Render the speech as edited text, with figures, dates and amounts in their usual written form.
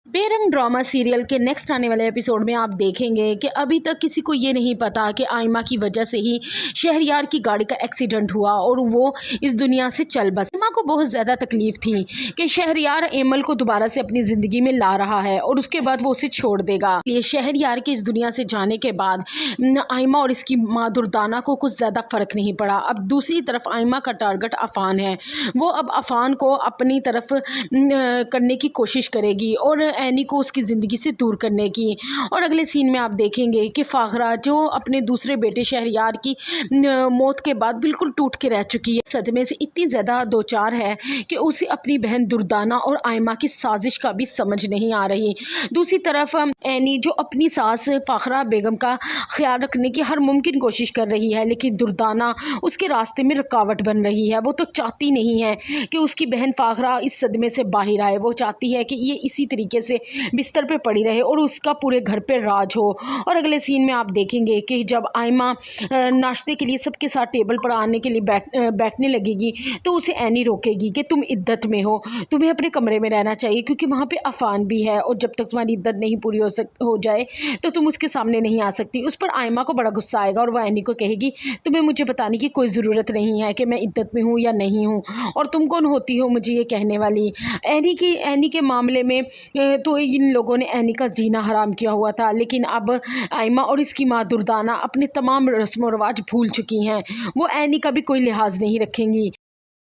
बेरंग drama serial के next आने वाले एपिसोड में आप देखेंगे कि अभी तक किसी को ये नहीं पता कि आयमा की वजह से ही शहरयार की गाड़ी का एक्सीडेंट हुआ और वो इस दुनिया से चल बस। आयमा को बहुत ज़्यादा तकलीफ थी कि शहरयार एमल को दोबारा से अपनी ज़िंदगी में ला रहा है और उसके बाद वो उसे छोड़ देगा। ये शहरयार के इस दुनिया से जाने के बाद आयमा और इसकी माँ दुर्दाना को कुछ ज़्यादा फ़र्क नहीं पड़ा। अब दूसरी तरफ आयमा का टारगेट अफान है। वो अब अफान को अपनी तरफ करने की कोशिश करेगी और एनी को उसकी ज़िंदगी से दूर करने की। और अगले सीन में आप देखेंगे कि फाखरा जो अपने दूसरे बेटे शहरयार की मौत के बाद बिल्कुल टूट के रह चुकी है, सदमे से इतनी ज़्यादा दो चार है कि उसे अपनी बहन दुर्दाना और आयमा की साजिश का भी समझ नहीं आ रही। दूसरी तरफ एनी जो अपनी सास फाखरा बेगम का ख्याल रखने की हर मुमकिन कोशिश कर रही है, लेकिन दुर्दाना उसके रास्ते में रुकावट बन रही है। वो तो चाहती नहीं है कि उसकी बहन फाखरा इस सदमे से बाहर आए। वो चाहती है कि ये इसी तरीके से बिस्तर पे पड़ी रहे और उसका पूरे घर पे राज हो। और अगले सीन में आप देखेंगे कि जब आयमा नाश्ते के लिए सबके साथ टेबल पर आने के लिए बैठने लगेगी तो उसे एनी रोकेगी कि तुम इद्दत में हो, तुम्हें अपने कमरे में रहना चाहिए क्योंकि वहाँ पे अफान भी है और जब तक तुम्हारी इद्दत नहीं पूरी हो जाए तो तुम उसके सामने नहीं आ सकती। उस पर आयमा को बड़ा गुस्सा आएगा और वह एनी को कहेगी तुम्हें मुझे बताने की कोई ज़रूरत नहीं है कि मैं इद्दत में हूँ या नहीं हूँ, और तुम कौन होती हो मुझे ये कहने वाली। एनी के मामले में तो इन लोगों ने एनी का जीना हराम किया हुआ था, लेकिन अब आयमा और इसकी माँ दुर्दाना अपने तमाम रस्म व रवाज भूल चुकी हैं। वो एनी का भी कोई लिहाज नहीं रखेंगी।